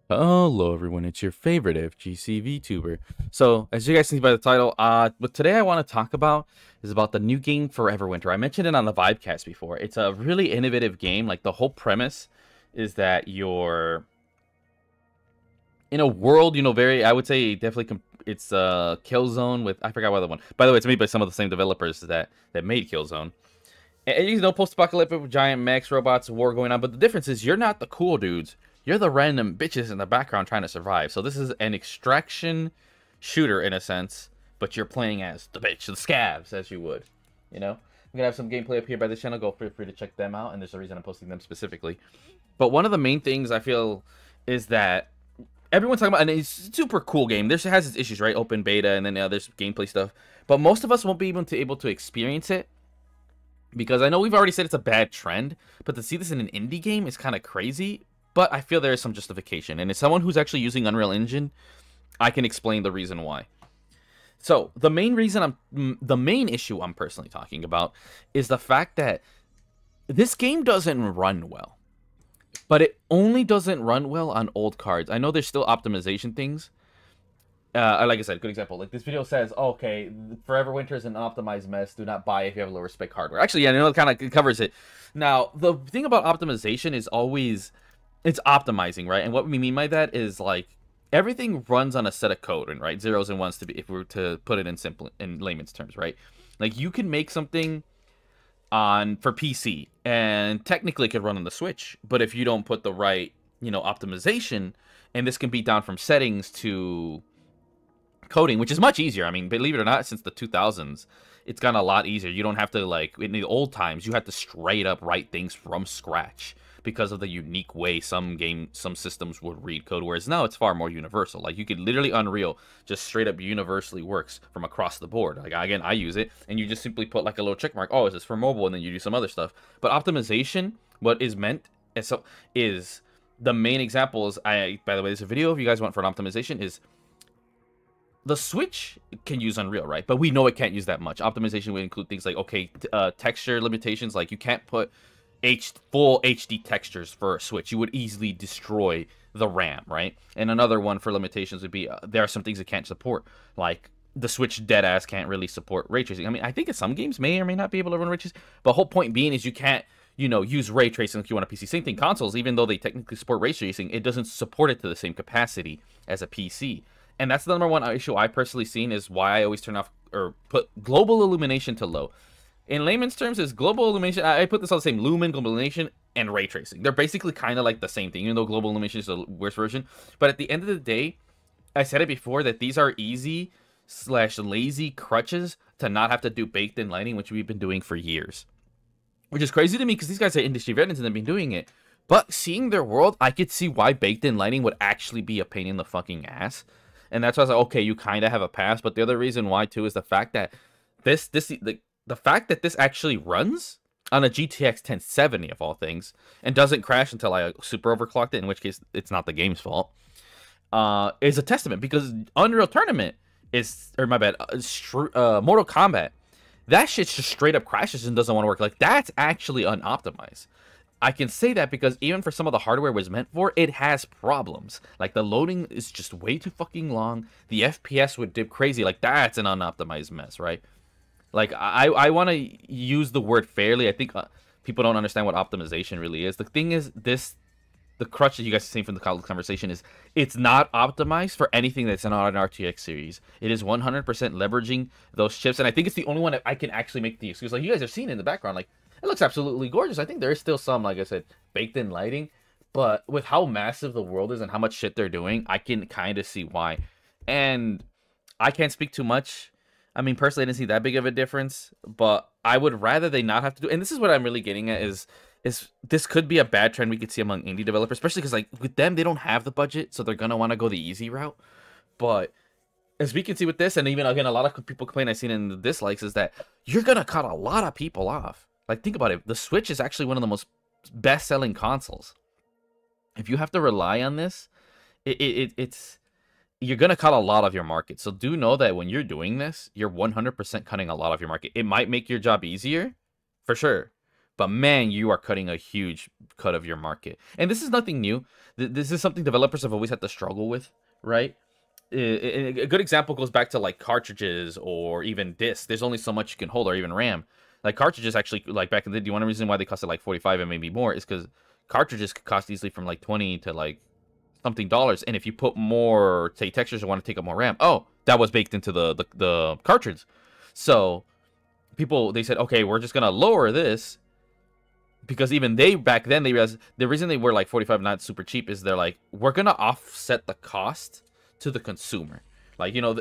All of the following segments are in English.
Hello everyone, it's your favorite FGC VTuber. So, as you guys see by the title, what today I want to talk about is about the new game Foreverwinter. I mentioned it on the Vibecast before. It's a really innovative game. Like, the whole premise is that you're in a world, very, I would say definitely, it's Killzone with, I forgot what other one. By the way, it's made by some of the same developers that made Killzone. And post-apocalyptic with giant mechs, robots, war going on. But the difference is you're not the cool dudes. You're the random bitches in the background trying to survive. So this is an extraction shooter in a sense, but you're playing as the bitch, the scavs, as you would. I'm gonna have some gameplay up here by this channel. Go feel free to check them out, and there's a reason I'm posting them specifically. But one of the main things I feel is that everyone's talking about, and it's a super cool game. This has its issues, right? Open beta, and then there's gameplay stuff. But most of us won't be able to experience it because I know we've already said it's a bad trend, but to see this in an indie game is kind of crazy. But I feel there is some justification, and as someone who's actually using Unreal Engine, I can explain the reason why. So the main issue I'm personally talking about is the fact that this game doesn't run well, but it only doesn't run well on old cards. I know there's still optimization things. Like I said, good example. Like this video says, oh, okay, Foreverwinter is an optimized mess. Do not buy if you have lower spec hardware. Actually, yeah, I know it kind of covers it. Now, the thing about optimization is always it's optimizing, right? And what we mean by that is like everything runs on a set of code, and right, zeros and ones to be, if we were to put it in layman's terms, right? Like you can make something for PC and technically it could run on the Switch, but if you don't put the right, optimization, and this can be down from settings to coding, which is much easier. I mean, believe it or not, since the 2000s, it's gotten a lot easier. You don't have to, like, in the old times, you had to straight up write things from scratch because of the unique way some systems would read code, whereas now it's far more universal. Like, you could literally, Unreal just straight up universally works from across the board. Like, again, I use it, and you just simply put, like, a little check mark. Oh, is this for mobile? And then you do some other stuff. But optimization, what is meant is the main example is, by the way, there's a video if you guys want for an optimization, is the Switch can use Unreal, right? But we know it can't use that much. Optimization would include things like, okay, texture limitations. Like, you can't put full HD textures for a Switch. You would easily destroy the RAM, right? And another one for limitations would be, there are some things it can't support. Like, the Switch deadass can't really support ray tracing. I mean, I think some games may or may not be able to run ray tracing. But the whole point being is you can't, use ray tracing like you want a PC. Same thing, consoles, even though they technically support ray tracing, it doesn't support it to the same capacity as a PC. And that's the number one issue I personally seen is why I always turn off or put global illumination to low. In layman's terms, is global illumination, I put this on the same lumen, global illumination, and ray tracing. They're basically kind of like the same thing, even though global illumination is the worst version. But at the end of the day, I said it before that these are easy/lazy crutches to not have to do baked-in lighting, which we've been doing for years. Which is crazy to me because these guys are industry veterans and they've been doing it. But seeing their world, I could see why baked-in lighting would actually be a pain in the fucking ass. And that's why I was like, okay, you kind of have a pass. But the other reason why, too, is the fact that the fact that this actually runs on a GTX 1070, of all things, and doesn't crash until I super overclocked it, in which case it's not the game's fault, is a testament. Because Unreal Tournament Mortal Kombat, that shit just straight up crashes and doesn't want to work. Like, that's actually unoptimized. I can say that because even for some of the hardware it was meant for, it has problems. Like, the loading is just way too fucking long. The FPS would dip crazy. Like, that's an unoptimized mess, right? Like, I want to use the word fairly. I think people don't understand what optimization really is. The thing is, the crutch that you guys are seeing from the conversation is it's not optimized for anything that's not an RTX series. It is 100% leveraging those chips, and I think it's the only one that I can actually make the excuse. Like, you guys are seeing in the background, like, it looks absolutely gorgeous. I think there is still some, like I said, baked-in lighting. But with how massive the world is and how much shit they're doing, I can kind of see why. And I can't speak too much. I mean, personally, I didn't see that big of a difference. But I would rather they not have to do... And this is what I'm really getting at is this could be a bad trend we could see among indie developers. Especially because, like, with them, they don't have the budget. So they're going to want to go the easy route. But as we can see with this, and even, again, a lot of people complain I've seen in the dislikes, is that you're going to cut a lot of people off. Like, think about it. The Switch is actually one of the most best-selling consoles. If you have to rely on this, it's you're going to cut a lot of your market. So do know that when you're doing this, you're 100% cutting a lot of your market. It might make your job easier, for sure. but man, you are cutting a huge cut of your market. And this is nothing new. This is something developers have always had to struggle with, right? A good example goes back to like cartridges or even discs. There's only so much you can hold, or even RAM. Like cartridges, actually, like back in the day, one reason why they costed like 45 and maybe more is because cartridges could cost easily from like 20 to like something dollars. And if you put more, say, textures or want to take up more RAM, oh, that was baked into the cartridge. So people, they said, okay, we're just gonna lower this, because even they back then, they realized the reason they were like 45 not super cheap is they're like, we're gonna offset the cost to the consumer. Like, you know,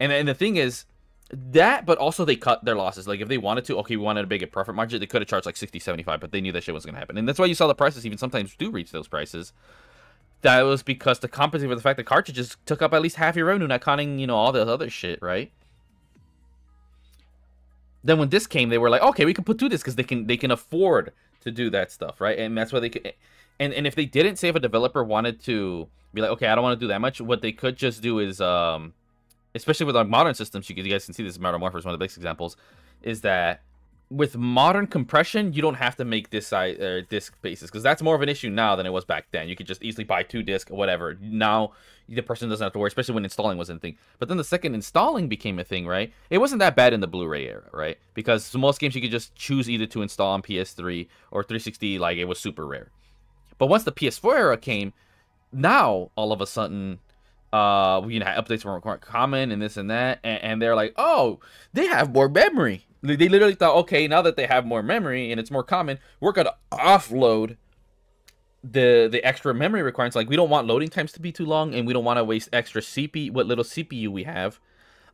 and the thing is that, but also they cut their losses. Like if they wanted to, okay, we wanted a big profit margin, they could have charged like 60, 75, but they knew that shit wasn't gonna happen. And that's why you saw the prices even sometimes do reach those prices. That was because to compensate for the fact that cartridges took up at least half your revenue, not counting, you know, all the other shit, right? Then when this came, they were like, okay, we can put two discs because they can afford to do that stuff, right? And that's why they could. And if they didn't, say if a developer wanted to be like, okay, I don't want to do that much, what they could just do is, especially with our modern systems, you guys can see this. Modern Warfare is one of the best examples, is that with modern compression, you don't have to make this disc basis, because that's more of an issue now than it was back then. You could just easily buy two discs or whatever. Now the person doesn't have to worry, especially when installing wasn't a thing. But then the second installing became a thing, right? It wasn't that bad in the Blu-ray era, right? Because most games you could just choose either to install on PS3 or 360, like it was super rare. But once the PS4 era came, now all of a sudden, updates were more common and this and that, and they're like, oh, they have more memory. They literally thought, okay, now that they have more memory and it's more common, we're gonna offload the extra memory requirements. Like, we don't want loading times to be too long, and we don't want to waste extra what little CPU we have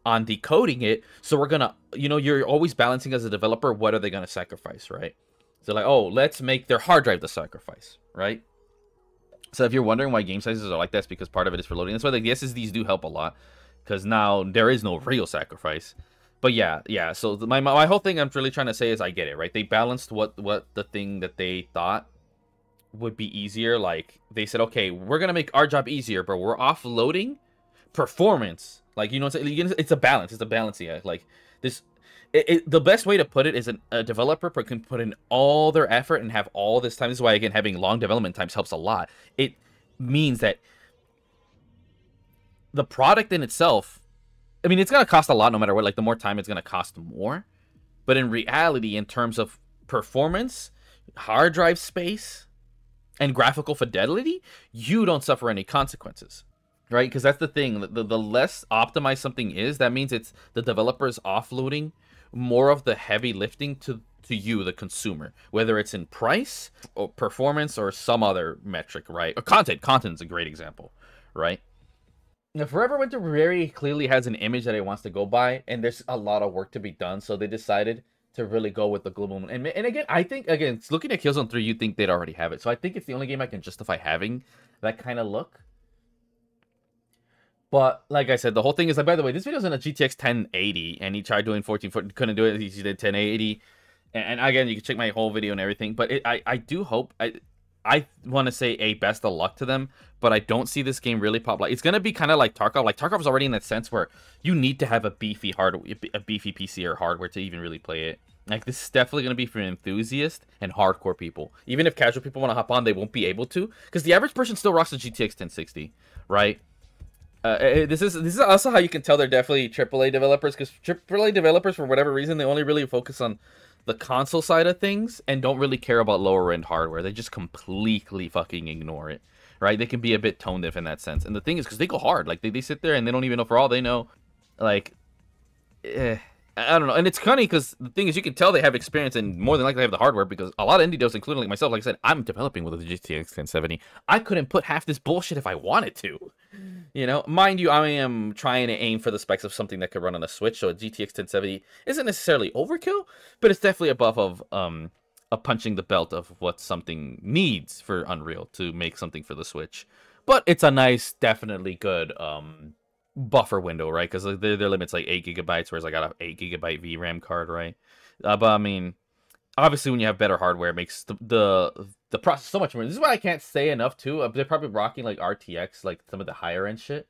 on decoding it. So we're gonna, you're always balancing as a developer, what are they gonna sacrifice, right? So like, oh, let's make their hard drive the sacrifice, right? So if you're wondering why game sizes are like that, it's because part of it is for loading. That's why the SSDs do help a lot, because now there is no real sacrifice. But yeah. So my whole thing I'm really trying to say is I get it, right? They balanced what the thing that they thought would be easier. Like, they said, okay, we're gonna make our job easier, but we're offloading performance. Like, it's a balance. It's a balance. Yeah, like this. The best way to put it is a developer can put in all their effort and have all this time. This is why, again, having long development times helps a lot. It means that the product in itself, I mean, it's going to cost a lot no matter what. Like, the more time, it's going to cost more. But in reality, in terms of performance, hard drive space, and graphical fidelity, you don't suffer any consequences. Right? Because that's the thing. The less optimized something is, that means it's the developer's offloading more of the heavy lifting to you, the consumer, whether it's in price or performance or some other metric, right? Or content's a great example, right? Now, Forever Winter very clearly has an image that it wants to go by, and there's a lot of work to be done, so they decided to really go with the global. And again, I think, again, looking at Killzone 3, you'd think they'd already have it, so I think it's the only game I can justify having that kind of look. But like I said, the whole thing is like, by the way, this video's in a GTX 1080, and he tried doing 1440, couldn't do it. He did 1080, and again, you can check my whole video and everything. But I do hope, I want to say a best of luck to them, but I don't see this game really pop. Like, it's gonna be kind of like Tarkov. Like, Tarkov's already in that sense where you need to have a beefy PC or hardware to even really play it. Like, this is definitely gonna be for enthusiasts and hardcore people. Even if casual people want to hop on, they won't be able to, because the average person still rocks a GTX 1060, right? This is also how you can tell they're definitely AAA developers, because AAA developers, for whatever reason, they only really focus on the console side of things and don't really care about lower end hardware. They just completely fucking ignore it, right? They can be a bit tone deaf in that sense. And the thing is, because they go hard, like they sit there and they don't even know, for all they know, like, I don't know. And it's funny because the thing is, you can tell they have experience and more than likely they have the hardware, because a lot of indie devs, including like myself, like I said, I'm developing with a GTX 1070. I couldn't put half this bullshit if I wanted to. Mind you, I am trying to aim for the specs of something that could run on a Switch, so a GTX 1070 isn't necessarily overkill, but it's definitely above of a punching the belt of what something needs for Unreal to make something for the Switch. But it's a nice, definitely good buffer window, right? Because their limit's like 8 gigabytes, whereas I got an 8 gigabyte VRAM card, right? But I mean, obviously, when you have better hardware, it makes the process so much more. This is why I can't say enough too. They're probably rocking like RTX, like some of the higher end shit.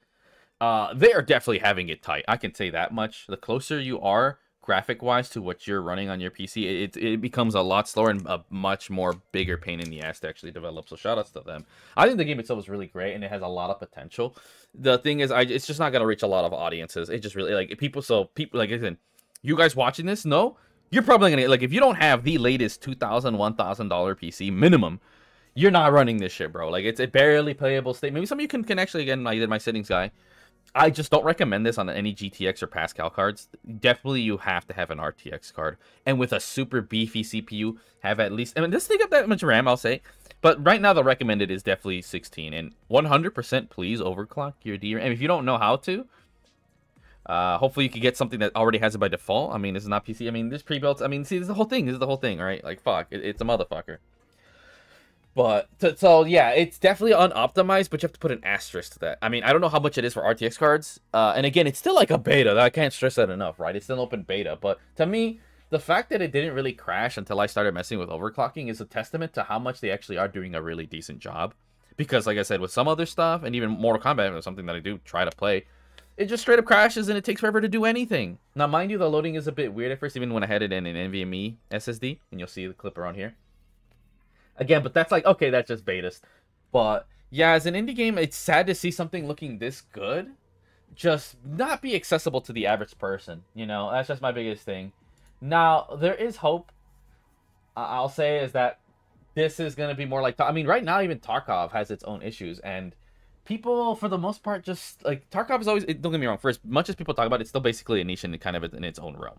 They are definitely having it tight. I can say that much. The closer you are graphic wise to what you're running on your PC, it becomes a lot slower and a much more bigger pain in the ass to actually develop. So shout outs to them. I think the game itself is really great and it has a lot of potential. The thing is, it's just not gonna reach a lot of audiences. It just really like people. So people like, listen, you guys watching this, no, you're probably gonna like, if you don't have the latest $2,000, $1,000 PC minimum, you're not running this shit, bro. Like, it's a barely playable state. Maybe some of you can actually, again, I did my settings guy. I just don't recommend this on any GTX or Pascal cards. Definitely, you have to have an RTX card. And with a super beefy CPU, have at least... I mean, this thing got that much RAM, I'll say. But right now, the recommended is definitely 16. And 100% please overclock your DRAM. And if you don't know how to, hopefully you can get something that already has it by default. I mean, this is not PC. I mean, there's pre-built. I mean, see, this is the whole thing. This is the whole thing, right? Like, fuck. It's a motherfucker. But, so, yeah, it's definitely unoptimized, but you have to put an asterisk to that. I mean, I don't know how much it is for RTX cards. And again, it's still like a beta. I can't stress that enough, right? It's still an open beta. But to me, the fact that it didn't really crash until I started messing with overclocking is a testament to how much they actually are doing a really decent job. Because, like I said, with some other stuff, and even Mortal Kombat is something that I do try to play, it just straight up crashes and it takes forever to do anything. Now, mind you, the loading is a bit weird at first, even when I had it in an NVMe SSD. And you'll see the clip around here. Again, but that's like, okay, that's just betas. But, yeah, as an indie game, it's sad to see something looking this good just not be accessible to the average person. You know, that's just my biggest thing. Now, there is hope. I'll say is that this is going to be more like... I mean, right now, even Tarkov has its own issues. And people, for the most part, just... Like, Tarkov is always... Don't get me wrong. For as much as people talk about it, it's still basically a niche in kind of in its own realm.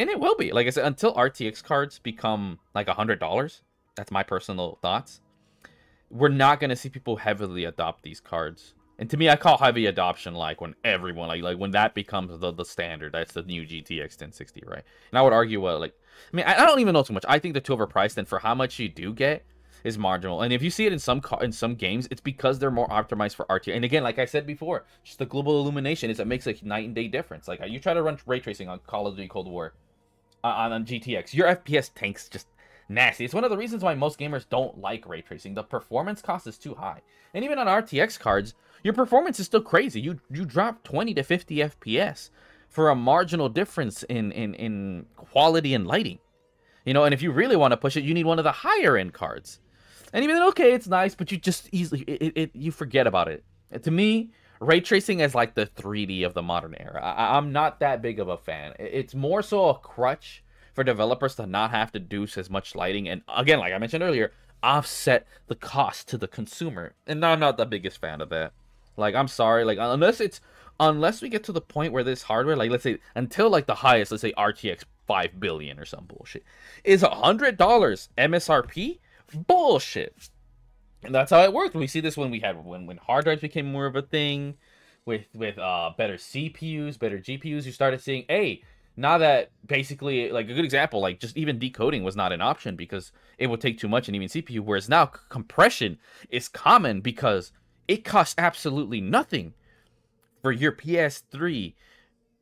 And it will be. Like I said, until RTX cards become like $100... That's my personal thoughts. We're not going to see people heavily adopt these cards. And to me, I call heavy adoption like when everyone, like when that becomes the standard. That's the new GTX 1060, right? And I would argue, well, like, I mean, I don't even know too much. I think they're too overpriced, and for how much you do get is marginal. And if you see it in some games, it's because they're more optimized for RT. And again, like I said before, just the global illumination is it makes a night and day difference. Like, you try to run ray tracing on Call of Duty Cold War on GTX, your FPS tanks just nasty. It's one of the reasons why most gamers don't like ray tracing. The performance cost is too high. And even on RTX cards, your performance is still crazy. You drop 20 to 50 FPS for a marginal difference in quality and lighting. You know, and if you really want to push it, you need one of the higher end cards. And even okay, it's nice, but you just easily you forget about it. And to me, ray tracing is like the 3D of the modern era. I'm not that big of a fan. It's more so a crutch for developers to not have to do as much lighting, and again, like I mentioned earlier, offset the cost to the consumer. And I'm not the biggest fan of that. Like, I'm sorry, like unless we get to the point where this hardware, like let's say until like the highest, let's say RTX 5 billion or some bullshit, is $100 MSRP, bullshit. And that's how it worked. We see this when when hard drives became more of a thing, with better CPUs, better GPUs. You started seeing, hey, now that basically, like a good example, like just even decoding was not an option because it would take too much, and even CPU, whereas now compression is common because it costs absolutely nothing for your PS3.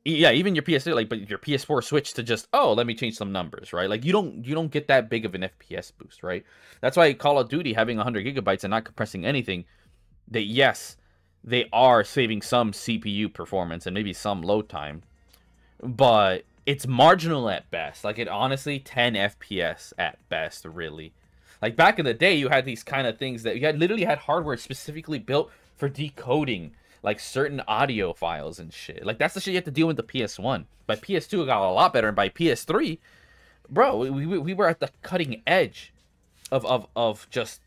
Yeah, even your PS3, like, but your PS4 switch to just, oh, let me change some numbers, right? Like, you don't get that big of an FPS boost, right? That's why Call of Duty having 100 gigabytes and not compressing anything, yes, they are saving some CPU performance and maybe some load time, but it's marginal at best. Like, it honestly, 10 FPS at best, really. Like, back in the day, you had these kind of things that you literally had hardware specifically built for decoding, like, certain audio files and shit. Like, that's the shit you have to deal with the PS1. By PS2, it got a lot better, and by PS3, bro, we were at the cutting edge of just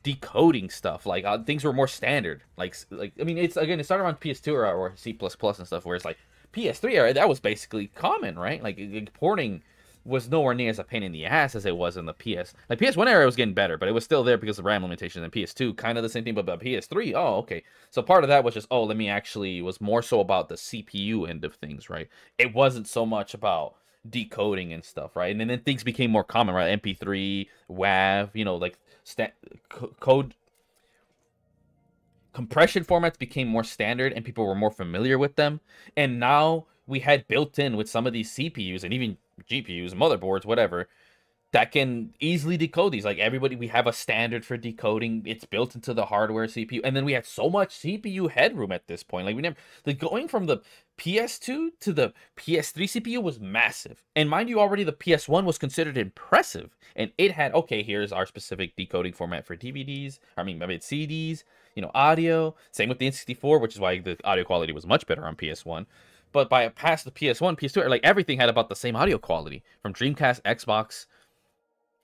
decoding stuff. Like, things were more standard. Like I mean, it started on PS2 or C++ and stuff, where it's like, PS3 era, that was basically common, right? Like, porting was nowhere near as a pain in the ass as it was in the PS. Like, PS1 era was getting better, but it was still there because of RAM limitations. And PS2, kind of the same thing, but PS3, oh, okay. So part of that was just, was more so about the CPU end of things, right? It wasn't so much about decoding and stuff, right? And then things became more common, right? MP3, WAV, you know, like code compression formats became more standard and people were more familiar with them. And now we had built in with some of these CPUs and even GPUs, motherboards, whatever, that can easily decode these. Like everybody, we have a standard for decoding. It's built into the hardware CPU, and then we had so much CPU headroom at this point. Like we never, like going from the PS2 to the PS3 CPU was massive. And mind you, already the PS1 was considered impressive, and it had, okay, here's our specific decoding format for DVDs. I mean CDs. You know, audio. Same with the N64, which is why the audio quality was much better on PS1. But by past the PS1, PS2, like everything had about the same audio quality from Dreamcast, Xbox.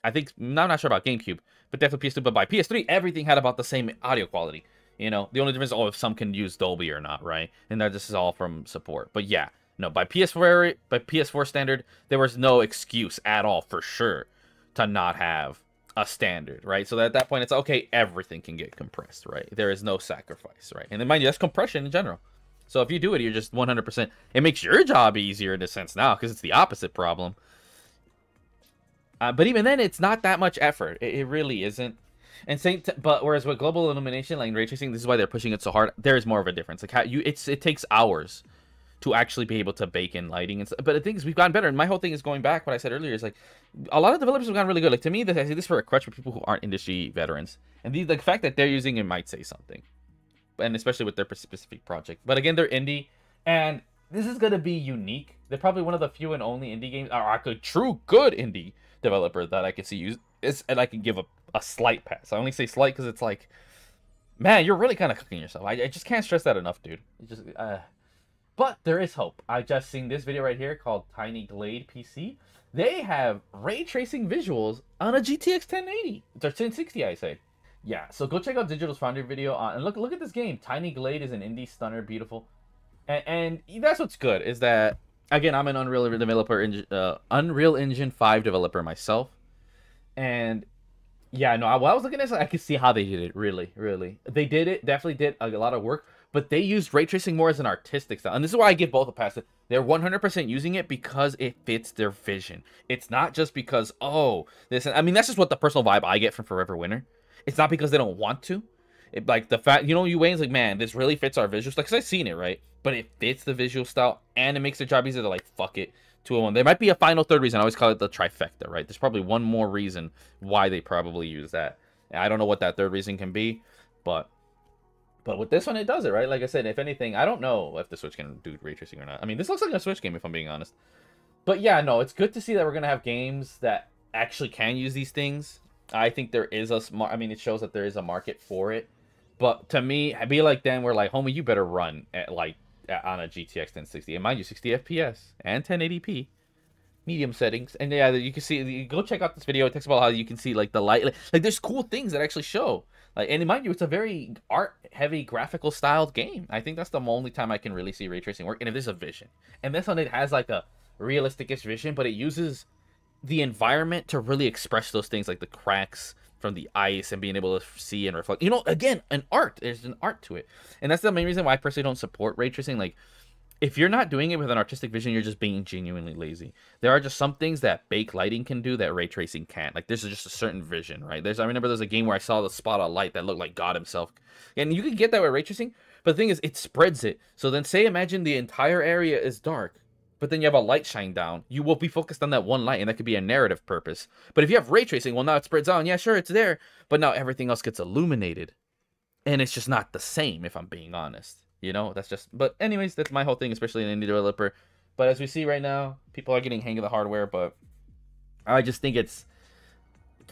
I'm not sure about GameCube, but definitely PS2. But by PS3, everything had about the same audio quality. You know, the only difference is, if some can use Dolby or not, right? And that this is all from support. But yeah, no, by PS4 standard, there was no excuse at all for sure to not have a standard, right? So at that point, it's okay, everything can get compressed, right? There is no sacrifice, right? And then mind you, that's compression in general. So if you do it, you're just 100%. It makes your job easier in a sense now because it's the opposite problem. But even then, it's not that much effort. It really isn't. And but whereas with global illumination, like ray tracing, this is why they're pushing it so hard. There is more of a difference. Like it takes hours to actually be able to bake in lighting and stuff. But the thing is, we've gotten better. And my whole thing is going back. What I said earlier is like a lot of developers have gotten really good. Like to me, I say this for a crutch for people who aren't industry veterans. And the fact that they're using it might say something. And especially with their specific project. But again, they're indie, and this is gonna be unique. They're probably one of the few and only indie games, or a true good indie developer that I can see use this, and I can give a slight pass. I only say slight because it's like, man, you're really kind of cooking yourself. I just can't stress that enough, dude. But there is hope. I just seen this video right here called Tiny Glade PC. They have ray tracing visuals on a GTX 1080. It's 1060, I say. Yeah, so go check out Digital's Foundry video and look at this game. Tiny Glade is an indie stunner, beautiful, and that's what's good is that again I'm an Unreal developer, Unreal Engine 5 developer myself, and yeah, no, while I was looking at this, I could see how they did it. Really, they definitely did a lot of work, but they used ray tracing more as an artistic style, and this is why I give both a pass. They're 100% using it because it fits their vision. It's not just because this. I mean, that's just what the personal vibe I get from Forever Winter. It's not because they don't want to. Like the fact, Wayne's like, man, this really fits our visuals. Like, cause I've seen it, right? But it fits the visual style, and it makes their job easier. To like, fuck it, 201. There might be a final third reason. I always call it the trifecta, right? There's probably one more reason why they probably use that. And I don't know what that third reason can be, but with this one, it does it, right? Like I said, if anything, I don't know if the Switch can do ray tracing or not. I mean, this looks like a Switch game, if I'm being honest. But yeah, no, it's good to see that we're gonna have games that actually can use these things. I think there is it shows that there is a market for it. But to me, I'd be like them, we're like, homie, you better run on a GTX 1060. And mind you, 60 FPS and 1080p. Medium settings. And yeah, you can see, go check out this video. It talks about how you can see like the light. Like there's cool things that actually show. Like, and mind you, it's a very art-heavy, graphical styled game. I think that's the only time I can really see ray tracing work. And if there's a vision. And this one, it has like a realistic-ish vision, but it uses the environment to really express those things, like the cracks from the ice and being able to see and reflect. Again, there's an art to it. And that's the main reason why I personally don't support ray tracing. Like, if you're not doing it with an artistic vision, you're just being genuinely lazy. There are just some things that baked lighting can do that ray tracing can't. Like, there's just a certain vision, right? I remember there's a game where I saw the spot of light that looked like God himself. And you can get that with ray tracing, but the thing is, it spreads it. So then imagine the entire area is dark, but then you have a light shine down. You will be focused on that one light, and that could be a narrative purpose. But if you have ray tracing, well, now it spreads out, and yeah, sure, it's there, but now everything else gets illuminated. And it's just not the same, if I'm being honest. But anyways, that's my whole thing, especially an indie developer. But as we see right now, people are getting hang of the hardware, but I just think it's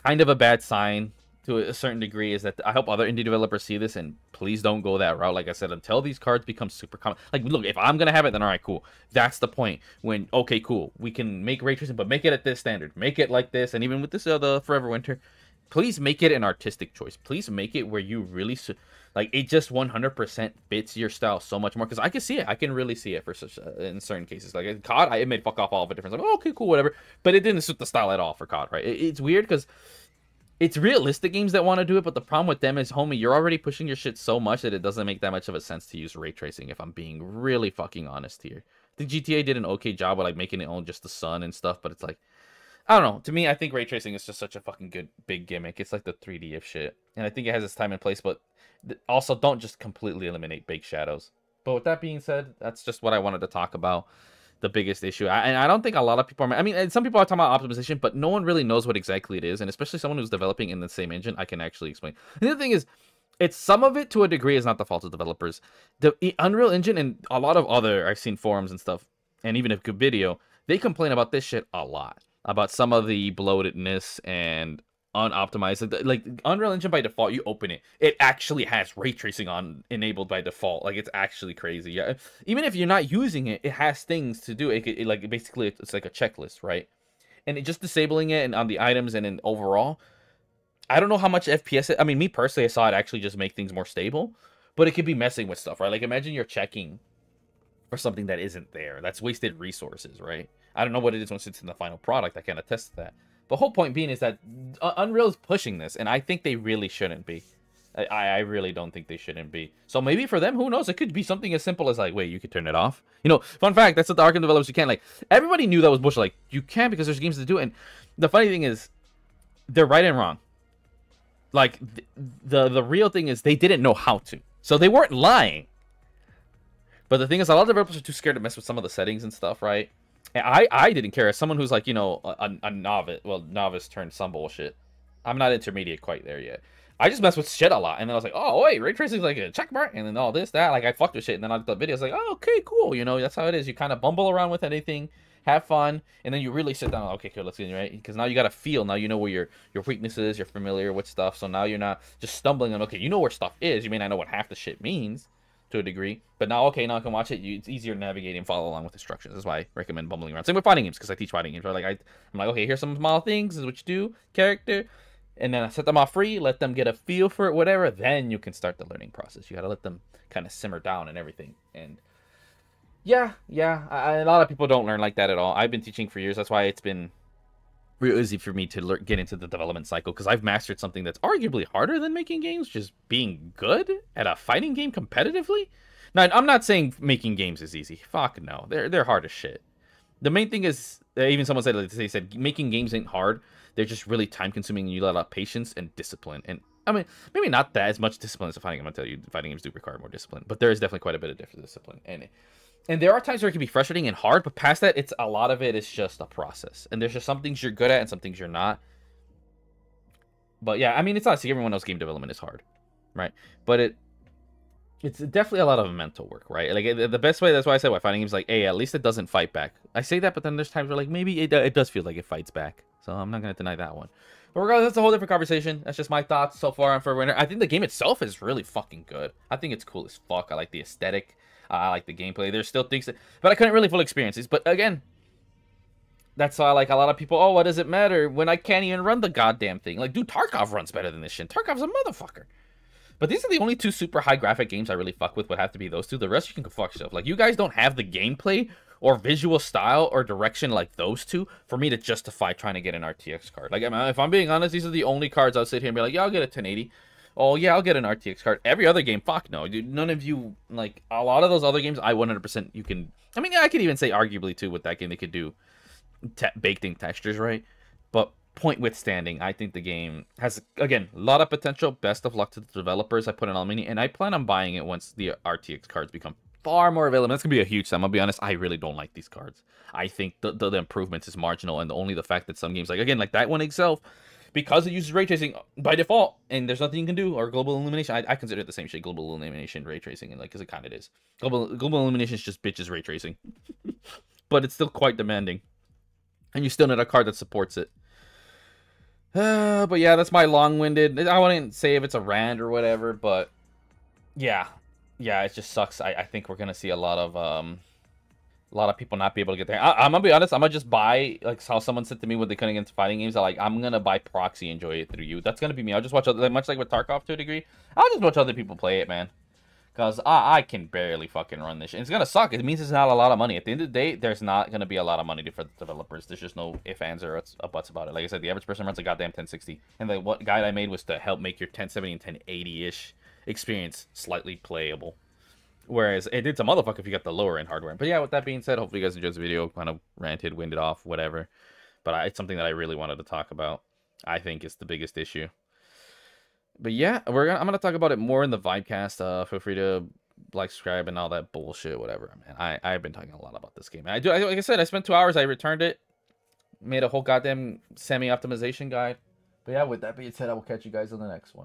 kind of a bad sign to a certain degree, is that I hope other indie developers see this and please don't go that route. Like I said, until these cards become super common. Like, look, if I'm going to have it, then all right, cool. That's the point when, okay, cool. We can make ray tracing, but make it at this standard. Make it like this. And even with this, the Forever Winter, please make it an artistic choice. Please make it where you really, like, it just 100% fits your style so much more. Because I can see it. I can really see it for in certain cases. Like, in COD, it made fuck off all of a difference. Like, oh, okay, cool, whatever. But it didn't suit the style at all for COD, right? It's weird because it's realistic games that want to do it, but the problem with them is, homie, you're already pushing your shit so much that it doesn't make that much of a sense to use ray tracing, if I'm being really fucking honest here. I think GTA did an okay job of, like, making it own just the sun and stuff, but it's like, I don't know. To me, I think ray tracing is just such a fucking good, big gimmick. It's like the 3D of shit. And I think it has its time and place, but also don't just completely eliminate bake shadows. But with that being said, that's just what I wanted to talk about. the biggest issue. And I don't think a lot of people are. I mean, and some people are talking about optimization, but no one really knows what exactly it is. And especially someone who's developing in the same engine, I can actually explain. And the other thing is, it's some of it to a degree is not the fault of developers. The Unreal Engine and a lot of other, I've seen forums and stuff, and even if good video, they complain about this shit a lot. About some of the bloatedness and unoptimized. Like Unreal Engine by default, you open it, it actually has ray tracing on enabled by default. Like it's actually crazy. Yeah, even if you're not using it, it has things to do. It like basically it's like a checklist, right? And it just disabling it and on the items and in overall, I don't know how much FPS. I mean, me personally, I saw it actually just make things more stable, but it could be messing with stuff, right? Like imagine you're checking for something that isn't there. That's wasted resources, right? I don't know what it is once it's in the final product. I can't attest to that. The whole point being is that Unreal is pushing this, and I think they really shouldn't be. I really don't think they shouldn't be. So maybe for them, who knows? It could be something as simple as like, wait, you could turn it off. You know, fun fact, that's what the Arkham developers, you can't. Like, everybody knew that was bullshit. Like, you can't because there's games to do it. And the funny thing is, they're right and wrong. Like, the real thing is they didn't know how to. So they weren't lying. But the thing is, a lot of developers are too scared to mess with some of the settings and stuff, right? And I didn't care. As someone who's like, you know, a novice, well, novice turned some bullshit. I'm not intermediate quite there yet. I just messed with shit a lot. And then I was like, oh, wait, ray tracing's like a check mark. And then all this, that. Like, I fucked with shit. And then I the videos like, oh, okay, cool. You know, that's how it is. You kind of bumble around with anything, have fun, and then you really sit down. Okay, cool, let's get it right. Because now you got to feel. Now you know where your weaknesses, you're familiar with stuff. So now you're not just stumbling on, okay, you know where stuff is. You may not know what half the shit means to a degree, but now, okay, now I can watch it. It's easier to navigate and follow along with instructions. That's why I recommend bumbling around. Same with fighting games, because I teach fighting games. Right? Like I'm like, okay, here's some small things. This is what you do, character, and then I set them off free, let them get a feel for it, whatever. Then you can start the learning process. You got to let them kind of simmer down and everything. And yeah, a lot of people don't learn like that at all. I've been teaching for years. That's why it's been real easy for me to get into the development cycle, because I've mastered something that's arguably harder than making games, just being good at a fighting game competitively. Now, I'm not saying making games is easy. Fuck no, they're hard as shit. The main thing is, even someone said, like, they said, making games ain't hard. They're just really time consuming, and you let out patience and discipline. And I mean, maybe not that as much discipline as a fighting game. I'm gonna tell you, fighting games do require more discipline, but there is definitely quite a bit of different discipline. And there are times where it can be frustrating and hard, but past that, it's a lot of it is just a process. And there's just some things you're good at and some things you're not. But yeah, I mean, it's not like everyone knows game development is hard, right? But it's definitely a lot of mental work, right? Like the best way, that's why I said why fighting games like, hey, at least it doesn't fight back. I say that, but then there's times where like maybe it does feel like it fights back. So I'm not gonna deny that one. But regardless, that's a whole different conversation. That's just my thoughts so far on Forever Winter. I think the game itself is really fucking good. I think it's cool as fuck. I like the aesthetic. I like the gameplay. There's still things that, but I couldn't really fully experience these. But again, that's why, like, a lot of people, oh, what does it matter when I can't even run the goddamn thing? Like, dude, Tarkov runs better than this shit. Tarkov's a motherfucker. But these are the only two super high graphic games I really fuck with. Would have to be those two. The rest you can go fuck yourself. Like, you guys don't have the gameplay or visual style or direction like those two for me to justify trying to get an RTX card. Like, I mean, if I'm being honest, these are the only cards I'll sit here and be like, yeah, I'll get a 1080. Oh, yeah, I'll get an RTX card. Every other game, fuck no. Dude, none of you, like, a lot of those other games, I 100% you can... I mean, I could even say, arguably, too, with that game, they could do baked-in textures, right? But point withstanding, I think the game has, again, a lot of potential. Best of luck to the developers. I put it on mini, and I plan on buying it once the RTX cards become far more available. That's going to be a huge sum. I'll be honest, I really don't like these cards. I think the improvements is marginal, and only the fact that some games, like, again, like that one itself, because it uses ray tracing by default, and there's nothing you can do, or global illumination. I consider it the same shit, global illumination, ray tracing, and like, because it kind of is. Global illumination is just bitches ray tracing, but it's still quite demanding, and you still need a card that supports it. But yeah, that's my long-winded. I wouldn't say if it's a rant or whatever, but yeah, it just sucks. I think we're gonna see a lot of people not be able to get there. I'm gonna be honest. I'm gonna just buy, like how someone said to me when they couldn't get into fighting games. I'm gonna buy proxy, enjoy it through you. That's gonna be me. I'll just watch other, much like with Tarkov to a degree. I'll just watch other people play it, man. Cause I can barely fucking run this shit. It's gonna suck. It means it's not a lot of money. At the end of the day, there's not gonna be a lot of money for the developers. There's just no ifs, ands, or buts about it. Like I said, the average person runs a goddamn 1060, and the what guide I made was to help make your 1070 and 1080-ish experience slightly playable. Whereas it did some motherfucker if you got the lower end hardware. But yeah, with that being said, hopefully you guys enjoyed the video. Kind of ranted, winded off, whatever. But it's something that I really wanted to talk about. I think it's the biggest issue. But yeah, I'm gonna talk about it more in the Vibecast. Feel free to like, subscribe, and all that bullshit, whatever, man. I've been talking a lot about this game. Like I said, I spent 2 hours. I returned it, made a whole goddamn semi-optimization guide. But yeah, with that being said, I will catch you guys on the next one.